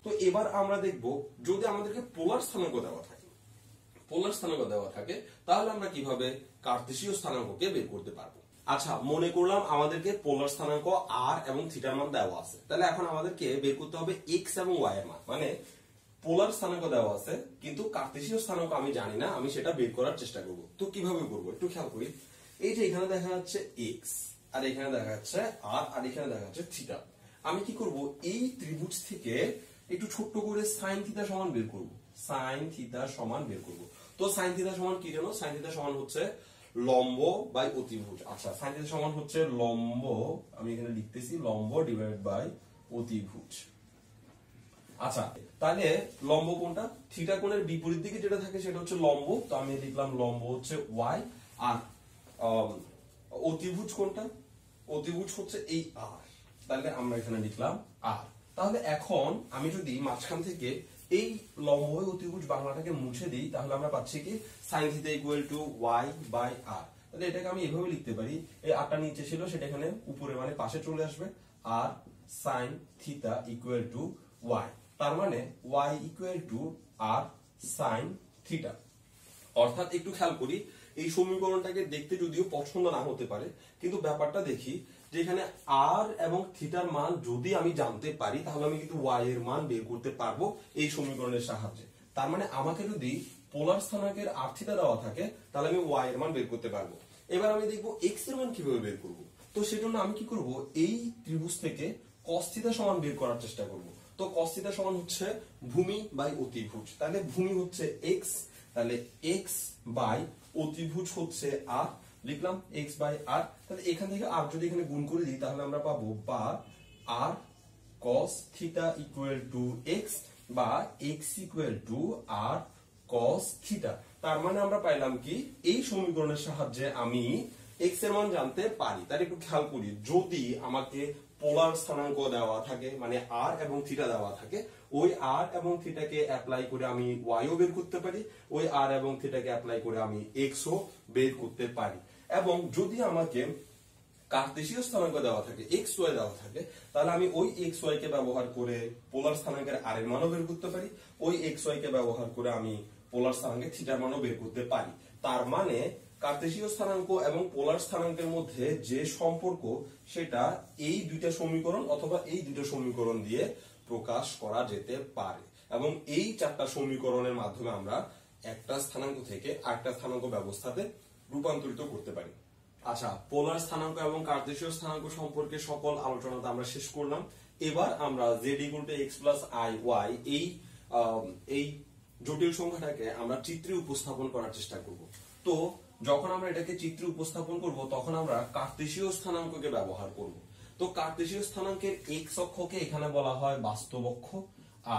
তো এবার আমরা দেখব যদি আমাদেরকে পোলার স্থানাঙ্ক দেওয়া থাকে তাহলে আমরা কিভাবে কার্তেশীয় স্থানাঙ্ককে বের করতে পারবো। আচ্ছা, মনে করলাম আমাদেরকে পোলার স্থানাঙ্ক আর এবং থিটার মান দেওয়া আছে, তাহলে এখন আমাদেরকে বের করতে হবে এক্স এবং ওয়াই এর মান। মানে পোলার স্থানাঙ্ক দেওয়া আছে কিন্তু কার্তেশীয় স্থানাঙ্ক আমি জানি না, আমি সেটা বের করার চেষ্টা করব। তো কিভাবে করব একটু খেয়াল করি। এই যে এখানে দেখা যাচ্ছে এক্স, আর এখানে দেখা যাচ্ছে আর, আর এখানে দেখা যাচ্ছে থিটা। আমি কি করব, এই ত্রিভুজ থেকে একটু ছোট্ট করে সাইন থিটা সমান বের করব। সাইন থিটা সমান বের করব। তো সাইন থিটা সমান কি জানো? সাইন থিটা সমান হচ্ছে লম্ব বাই অতিভুজ। আচ্ছা, সাইন থিটা সমান হচ্ছে লম্ব, আমি এখানে লিখতেছি লম্ব ডিভাইডেড বাই অতিভুজ। আচ্ছা, তাহলে লম্ব কোনটা? থিটা কোণের বিপরীত দিকে যেটা থাকে সেটা হচ্ছে লম্ব, তো আমি লিখলাম লম্ব হচ্ছে ওয়াই। আর অতিভুজ কোনটা? অতিভুজ হচ্ছে এই আর, তাহলে আমরা এখানে লিখলাম আর। তাহলে এখন আমি যদি মাঝখান থেকে এই লম্ব অতিভুজ বাংলাটাকে মুছে দিই তাহলে আমরা পাচ্ছি কি sin θ = y বাই r। তাহলে এটাকে আমি এভাবে লিখতে পারি, এই আরটা নিচে ছিল সেটা এখানে উপরে মানে পাশে চলে আসবে, আর sin θ = y, তার মানে y = r sin θ। অর্থাৎ একটু খেয়াল করি, এই সমীকরণটাকে দেখতে যদিও পছন্দ না হতে পারে, কিন্তু ব্যাপারটা দেখি যে এখানে আর এবং থিটার মান যদি আমি জানতে পারি তাহলে আমি কিন্তু ওয়াই এর মান বের করতে পারবো এই সমীকরণের সাহায্যে। তার মানে আমাকে যদি পোলার স্থানাঙ্কের আর থিটা দেওয়া থাকে তাহলে আমি ওয়াই এর মান বের করতে পারবো। এবার আমি দেখবো এক্স এর মান কিভাবে বের করব। তো সেজন্য আমি কি করব, এই ত্রিভুজ থেকে cos থিটা সমান বের করার চেষ্টা করব। তো cos থিটা সমান হচ্ছে ভূমি বাই অতিভুজ। তাহলে ভূমি হচ্ছে এক্স, তাহলে এক্স বাই অতিভুজ হচ্ছে আর, লিখলাম এক্স বাই আর। তাহলে এখান থেকে আর যদি এখানে গুণ করে দিই তাহলে আমরা পাবো বা আর cos থিটা = x বা x = r cos থিটা। তার মানে আমরা পাইলাম কি এই সমীকরণের সাহায্যে আমি x এর মান জানতে পারি। তাহলে একটু খেয়াল করি, যদি আমাকে পোলার স্থানাঙ্ক দেওয়া থাকে মানে আর এবং থিটা দেওয়া থাকে, ওই আর এবং থিটাকে অ্যাপ্লাই করে আমি y ও বের করতে পারি, ওই আর এবং থিটাকে অ্যাপ্লাই করে আমি x ও বের করতে পারি। এবং যদি আমাকে কার্তেশীয় স্থানাঙ্ক দেওয়া থাকে x y দেওয়া থাকে তাহলে আমি ওই x y কে ব্যবহার করে পোলার স্থানাঙ্কের r এর মানও বের করতে পারি, ওই x y কে ব্যবহার করে আমি পোলার স্থানাঙ্কের থিটার মানও বের করতে পারি। তার মানে কার্তেশীয় স্থানাঙ্ক এবং পোলার স্থানাঙ্কের মধ্যে যে সম্পর্ক সেটা এই দুইটা সমীকরণ অথবা এই দুটো সমীকরণ দিয়ে প্রকাশ করা যেতে পারে, এবং এই চারটা সমীকরণের মাধ্যমে আমরা একটা স্থানাঙ্ক থেকে আরেকটা স্থানাঙ্ক ব্যবস্থাতে রূপান্তরিত করতে পারি। আচ্ছা, পোলার স্থানাঙ্ক এবং কার্তেশীয় স্থানাঙ্ক সম্পর্কে সকল আলোচনাটা আমরা শেষ করলাম। এবার আমরা z = x + i y এই জটিল সংখ্যাটাকে আমরা চিত্রে উপস্থাপন করার চেষ্টা করব। তো যখন আমরা এটাকে চিত্রে উপস্থাপন করব তখন আমরা কার্তেশীয় স্থানাঙ্ককে ব্যবহার করব। তো কার্তেশীয় স্থানাঙ্কের x অক্ষকে এখানে বলা হয় বাস্তব অক্ষ,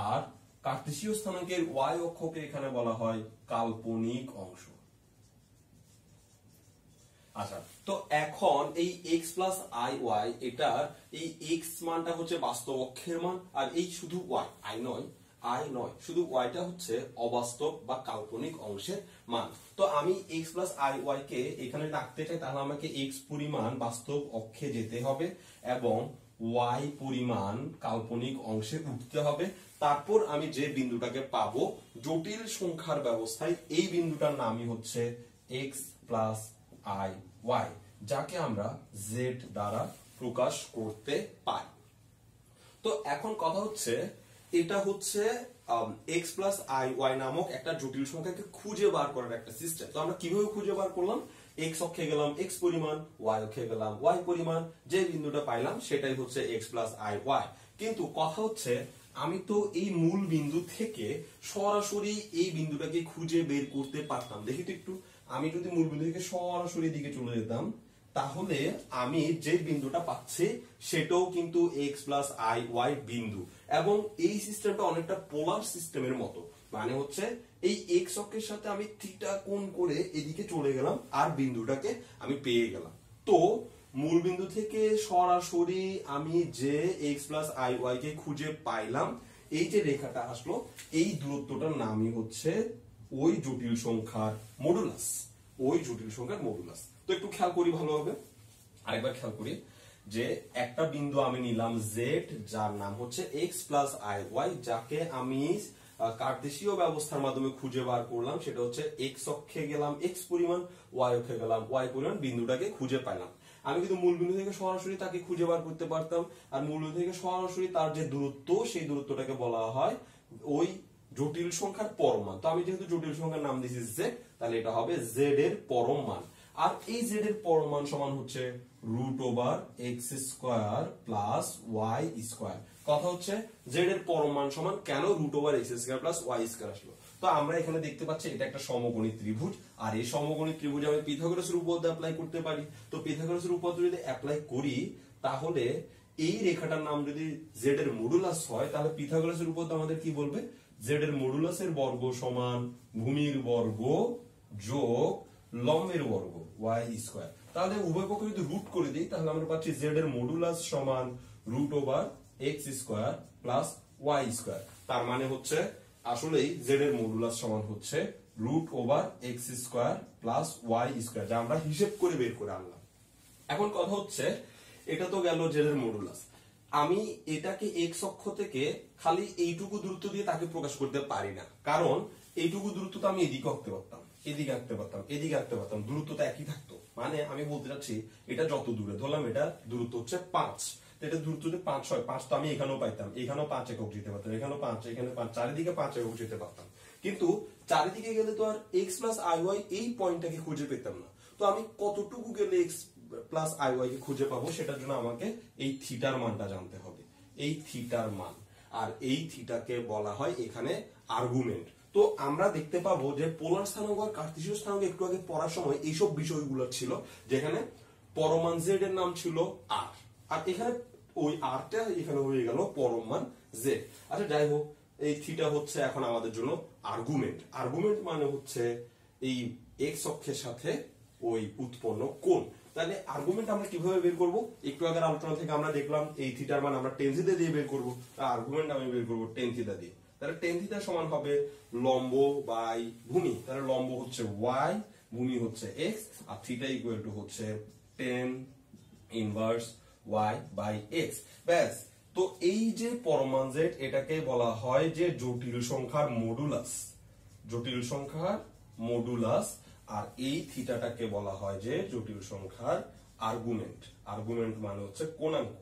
আর কার্তেশীয় স্থানাঙ্কের y অক্ষকে এখানে বলা হয় কাল্পনিক অংশ। আচ্ছা, তো এখন এই x + iy এটার এই x মানটা হচ্ছে বাস্তব অক্ষের মান, আর এই শুধু y, i নয় শুধু y টা হচ্ছে অবাস্তব বা কাল্পনিক অংশের মান। তো আমি x + iy কে এখানে রাখতে চাই, তাহলে আমাকে x পরিমাণ বাস্তব অক্ষে যেতে হবে এবং y পরিমাণ কাল্পনিক অংশে উঠতে হবে। তারপর আমি যে বিন্দুটাকে পাবো জটিল সংখ্যার ব্যবস্থায়, এই বিন্দুটার নামই হচ্ছে x + iy, যাকে আমরা z দ্বারা প্রকাশ করতে পারি। তো এখন কথা হচ্ছে এটা হচ্ছে x + iy নামক একটা জটিল সংখ্যাকে খুঁজে বার করার একটা সিস্টেম। তো আমরা কিভাবে খুঁজে বার করলাম? x অক্ষে গেলাম x পরিমাণ, y অক্ষে গেলাম y পরিমাণ, যে বিন্দুটা পাইলাম সেটাই হচ্ছে x + iy। কিন্তু কথা হচ্ছে আমি তো এই মূল বিন্দু থেকে সরাসরি এই বিন্দুটাকে খুঁজে বের করতে পারতাম। দেখি তো একটু, আমি যদি মূল বিন্দু থেকে সরাসরি দিকে চলে যেতাম তাহলে আমি যে বিন্দুটা পাচ্ছি সেটাও কিন্তু x + iy বিন্দু, এবং এই সিস্টেমটা অনেকটা পোলার সিস্টেমের মতো। মানে হচ্ছে এই x অক্ষের সাথে আমি থিটা কোণ করে এদিকে চলে গেলাম আর বিন্দুটাকে আমি পেয়ে গেলাম। তো মূল বিন্দু থেকে সরাসরি আমি যে x + iy কে খুঁজে পাইলাম, এই যে রেখাটা আসলো এই দূরত্বটার নামই হচ্ছে ওই জটিল সংখ্যার মডুলাস। তো একটু খেয়াল করি ভালোভাবে, আরেকবার খেয়াল করি। যে একটা বিন্দু আমি নিলাম z, যার নাম হচ্ছে x প্লাস আই ওয়াই, যাকে আমি কার্টেসীয় ব্যবস্থার মাধ্যমে খুঁজে বার করলাম। সেটা হচ্ছে x অক্ষে গেলাম x পরিমাণ, y অক্ষে গেলাম y পরিমাণ, বিন্দুটাকে খুঁজে পাইলাম। আমি কিন্তু মূল বিন্দু থেকে সরাসরি তাকে খুঁজে বার করতে পারতাম, আর মূল বিন্দু থেকে সরাসরি তার যে দূরত্ব, সেই দূরত্বটাকে বলা হয় ওই জটিল সংখ্যার পরম মান। তো আমি যেহেতু জটিল সংখ্যার নাম দিয়েছি z, তাহলে এটা হবে z এর পরম মান। আর এই z এর পরম মান সমান হচ্ছে √x square plus y square. কথা হচ্ছে z এর পরম মান সমান কেন √x square plus y square আসলো। তো আমরা এখানে দেখতে পাচ্ছি এটা একটা সমকোণী ত্রিভুজ, আর এই সমকোণী ত্রিভুজ আমি পিথাগোরাসের উপপাদ্য অ্যাপ্লাই করতে পারি। তো পিথাগোরাসের উপপাদ্য যদি অ্যাপ্লাই করি, তাহলে এই রেখাটার নাম যদি z এর মডুলাস হয়, তাহলে পিথাগোরাসের উপপাদ্য আমাদের কি বলবে? z এর মডুলাসের বর্গ সমান ভূমির বর্গ যোগ লম্বের বর্গ y স্কয়ার। তাহলে উভয় পক্ষ যদি রুট করে দিই, তাহলে আমরা পাচ্ছি z এর মডুলাস সমান √x square plus y square. তার মানে হচ্ছে আসলেই z এর মডুলাস সমান হচ্ছে √x square plus y square, যা আমরা হিসেব করে বের করে আনলাম। এখন কথা হচ্ছে, এটা তো গেল z এর মডুলাস। আমি এটাকে x অক্ষ থেকে খালি এইটুকু দূরত্ব দিয়ে তাকে প্রকাশ করতে পারি না, কারণ এইটুকু দূরত্ব তো আমি এদিকে আঁকতে পারতাম, এদিকে আঁকতে পারতাম, এদিকে আঁকতে পারতাম, দূরত্ব তো একই থাকতো। মানে আমি বলতে চাচ্ছি, এটা যত দূরে ধরলাম, এটা দূরত্ব হচ্ছে 5, এটা দূরত্ব যদি 5 হয়, 5 তো আমি এখানেও পাইতাম, এখানেও 5 একক যেতে পারতাম, এখানেও 5, এখানে 5, চারিদিকে 5 একক যেতে পারতাম। কিন্তু চারিদিকে গেলে তো আর x প্লাস আই ওয়াই এই পয়েন্টটাকে খুঁজে পেতাম না। তো আমি কতটুকু গেলে x প্লাস আই ওয়াই কে খুঁজে পাবো, সেটার জন্য আমাকে এই থিটার মানটা জানতে হবে, এই থিটার মান। আর এই থিটাকে বলা হয় এখানে আর্গুমেন্ট। তো আমরা দেখতে পাবো যে পোলার স্থানাঙ্ক আর কার্টেসীয় স্থানাঙ্ক একটু আগে পড়ার সময় এইসব বিষয়গুলো ছিল, যেখানে পরমান z এর নাম ছিল r, আর এখানে ওই r টা এখানে হয়ে গেল পরম মান z। আচ্ছা যাই হোক, এই থিটা হচ্ছে এখন আমাদের জন্য আর্গুমেন্ট। আর্গুমেন্ট মানে হচ্ছে এই x অক্ষের সাথে ওই উৎপন্ন কোণ। তাহলে আর্গুমেন্ট আমরা কিভাবে বের করব? একটু আগের আলোচনা থেকে আমরা দেখলাম এই থিটার মান আমরা টেন থিটা দিয়ে বের করব, আর আর্গুমেন্ট আমি বের করব টেন থিটা দিয়ে। তাহলে টেন থিটা সমান হবে লম্ব বাই ভূমি। তাহলে লম্ব হচ্ছে y, ভূমি হচ্ছে x, আর থিটা ইকুয়াল টু হচ্ছে tan inverse y by x। ব্যাস। তো এই যে পরমান z, এটাকে বলা হয় যে জটিল সংখ্যার মডুলাস, জটিল সংখ্যার মডুলাস। আর এই থিটাটাকে বলা হয় যে জটিল সংখ্যার আর্গুমেন্ট। আর্গুমেন্ট মানে হচ্ছে কোণাঙ্ক,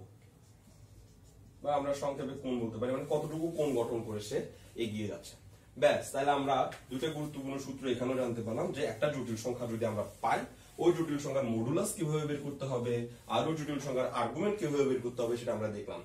বা আমরা সংক্ষেপে কোণ বলতে পারি, মানে কতটুকু কোণ গঠন করে সে এগিয়ে যাচ্ছে। ব্যাস। তাহলে আমরা দুটো গুরুত্বপূর্ণ সূত্র এখানেও জানতে পারলাম, যে একটা জটিল সংখ্যা যদি আমরা পাই, ওই জটিল সংখ্যার মডুলাস কিভাবে বের করতে হবে, আর ওই জটিল সংখ্যার আর্গুমেন্ট কিভাবে বের করতে হবে, সেটা আমরা দেখলাম।